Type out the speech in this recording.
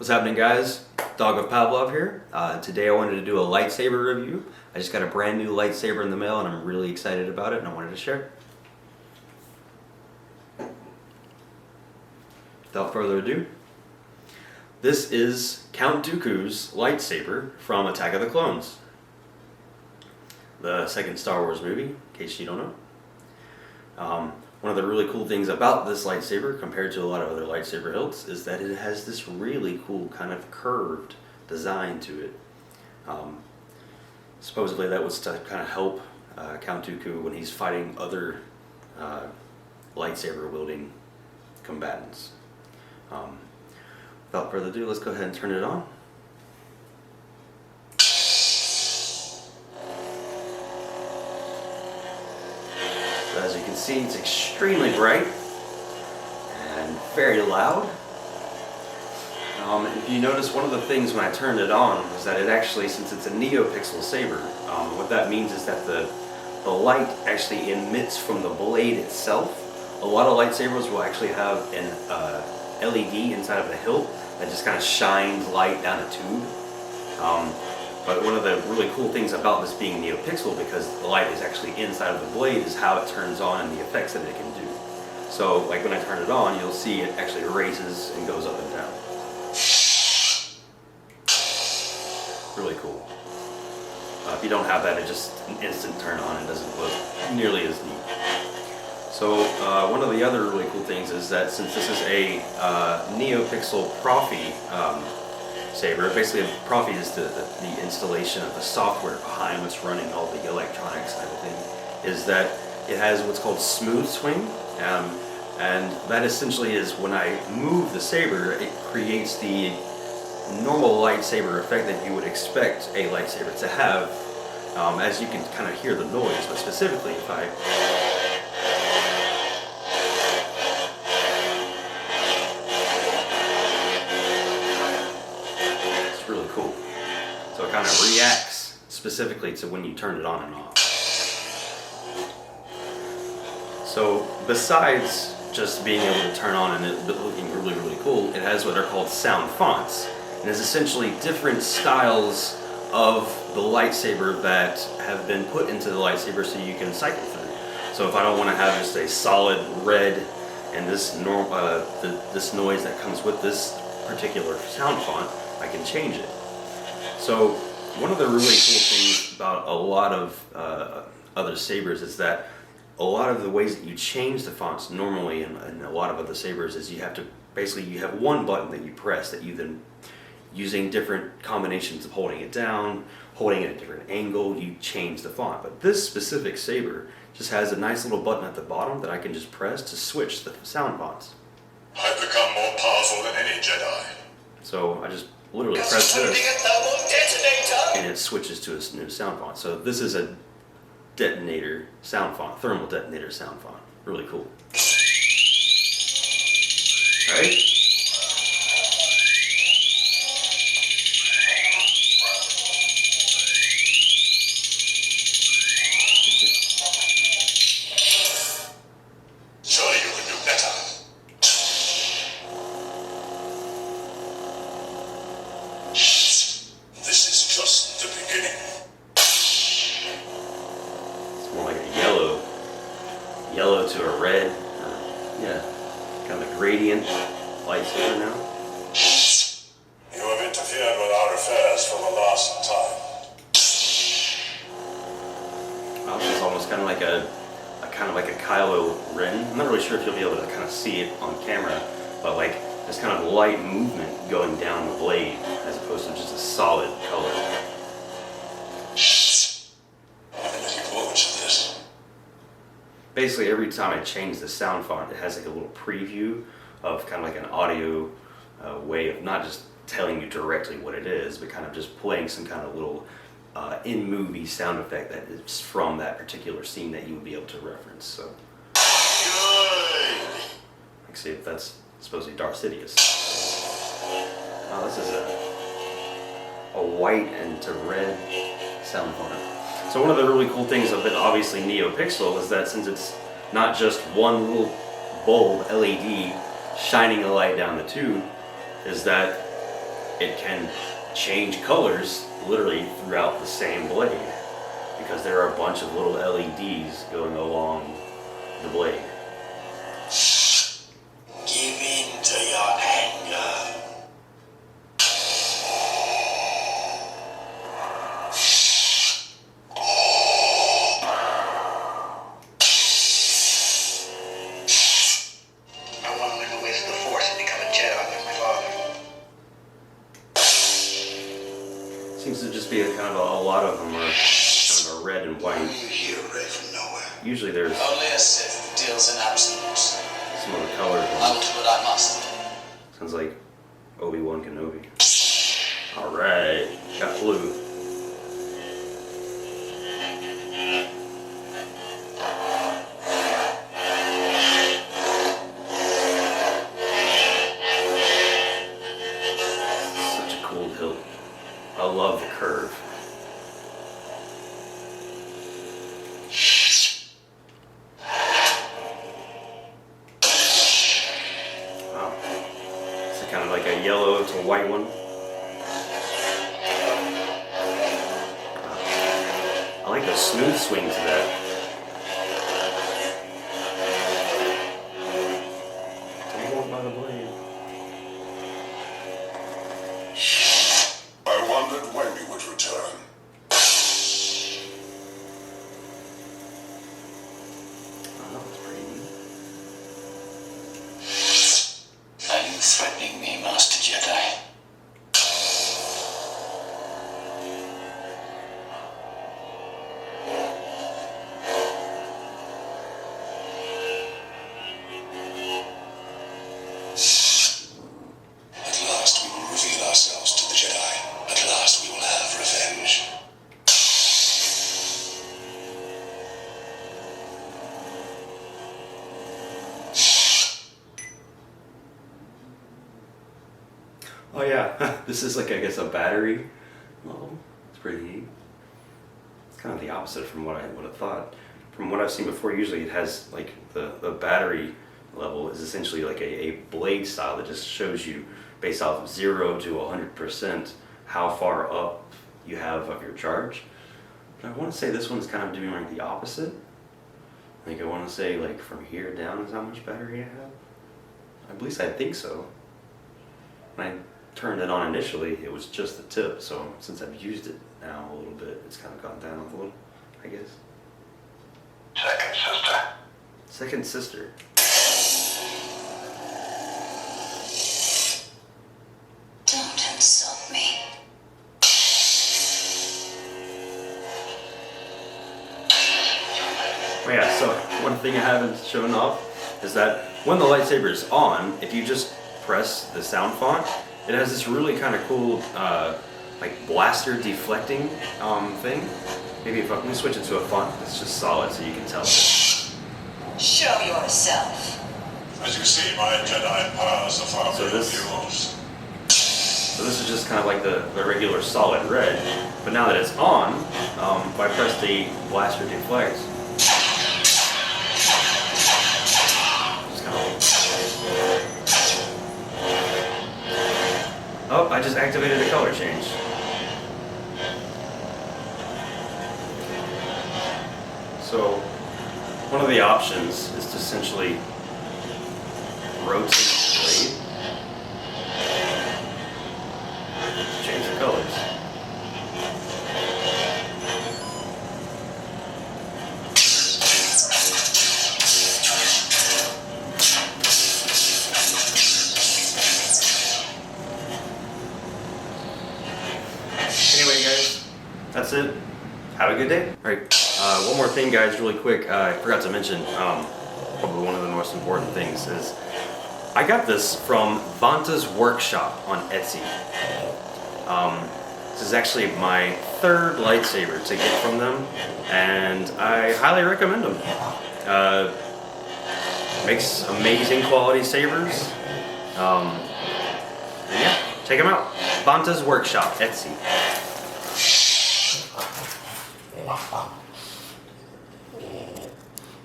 What's happening, guys? Dog of Pavlov here. Today I wanted to do a lightsaber review. I just got a brand new lightsaber in the mail and I'm really excited about it and I wanted to share it. Without further ado, this is Count Dooku's lightsaber from Attack of the Clones, the second Star Wars movie, in case you don't know. One of the really cool things about this lightsaber, compared to a lot of other lightsaber hilts, is that it has this really cool kind of curved design to it. Supposedly that was to kind of help Count Dooku when he's fighting other lightsaber wielding combatants. Without further ado, let's go ahead and turn it on. As you can see, it's extremely bright and very loud. If you notice, one of the things when I turned it on was that it actually, since it's a Neopixel saber, what that means is that the light actually emits from the blade itself. A lot of lightsabers will actually have an LED inside of the hilt that just kind of shines light down a tube. But one of the really cool things about this being Neopixel, because the light is actually inside of the blade, is how it turns on and the effects that it can do. So, like when I turn it on, you'll see it actually raises and goes up and down. Really cool. If you don't have that, it just an instant turn on. It doesn't look nearly as neat. So, one of the other really cool things is that since this is a Neopixel Proffie saber, basically a Proffie is the installation of the software behind what's running all the electronics and everything, is that it has what's called smooth swing, and that essentially is when I move the saber, it creates the normal lightsaber effect that you would expect a lightsaber to have, as you can kind of hear the noise, but specifically if I So it kind of reacts specifically to when you turn it on and off. So besides just being able to turn on and it looking really, really cool, it has what are called sound fonts. And it's essentially different styles of the lightsaber that have been put into the lightsaber so you can cycle through. So if I don't want to have just a solid red and this this noise that comes with this particular sound font, I can change it. So one of the really cool things about a lot of other sabers is that a lot of the ways that you change the fonts normally in a lot of other sabers is you have to, basically you have one button that you press that you then, using different combinations of holding it down, holding it at a different angle, you change the font. But this specific saber just has a nice little button at the bottom that I can just press to switch the sound fonts. I've become more powerful than any Jedi. So I just literally press this and it switches to a new sound font. So this is a detonator sound font, thermal detonator sound font. Really cool. Alright? Surely you can do better. This is just the beginning. It's more like a yellow to a red, yeah, kind of a gradient lightsaber now. You have interfered with our affairs for the last time. Wow, this is almost kind of like a Kylo Ren. I'm not really sure if you'll be able to kind of see it on camera, but like this kind of light movement going down the blade as opposed to just a solid color. I'm looking forward to this. Basically, every time I change the sound font, it has like a little preview of kind of like an audio way of not just telling you directly what it is, but kind of just playing some kind of little in-movie sound effect that is from that particular scene that you would be able to reference. So, let's see if that's supposed to be Darth Sidious. Oh, this is a white and to red sound font. So one of the really cool things of it, obviously Neopixel, is that since it's not just one little bulb LED shining a light down the tube, is that it can change colors literally throughout the same blade because there are a bunch of little LEDs going along the blade. Give in to your anger. I want to learn the ways of the Force and become a Jedi like my father. Seems to just be a kind of a lot of them are kind of a red and white. You hear right from nowhere. Usually there's Only a Sith who deals in absolutes. some of the colors. I will do what I must. Sounds like Obi-Wan Kenobi. Alright, got blue. Such a cool hilt. I love the curve. Wow. It's kind of like a yellow to white one. I like the smooth swing to that. Don't walk by the blade. I wondered when you would return. Oh, that was pretty neat. Are you threatening me, Master Jedi? At last we will reveal ourselves to the Jedi. At last we will have revenge. Oh yeah, this is like, I guess, a battery level. It's pretty neat. It's kind of the opposite from what I would have thought. From what I've seen before, usually it has like the battery level is essentially like a blade style that just shows you based off of 0 to 100% how far up you have of your charge. But I want to say this one's kind of doing like the opposite. Like I want to say like from here down is how much battery I have. At least I think so. When I turned it on initially, it was just the tip. So since I've used it now a little bit, it's kind of gone down a little, I guess. Second sister. Second sister. Don't insult me. Oh yeah, so one thing I haven't shown off is that when the lightsaber is on, if you just press the sound font, it has this really kind of cool like blaster deflecting thing. Maybe if let me switch it to a font that's just solid so you can tell. Show yourself. As you see, my Jedi powers are far So beyond this- yours. So this is just kind of like the regular solid red, but now that it's on, if I press the blaster deflect, just kind of. Oh, I just activated the color change. So one of the options is to essentially rotate the blade. Change the colors. Anyway, guys, that's it. Have a good day. All right. One more thing, guys, really quick. I forgot to mention. Probably one of the most important things is I got this from Vanta's workshop on Etsy. This is actually my third lightsaber to get from them, and I highly recommend them. Makes amazing quality sabers. And yeah, check them out. Vanta's workshop, Etsy.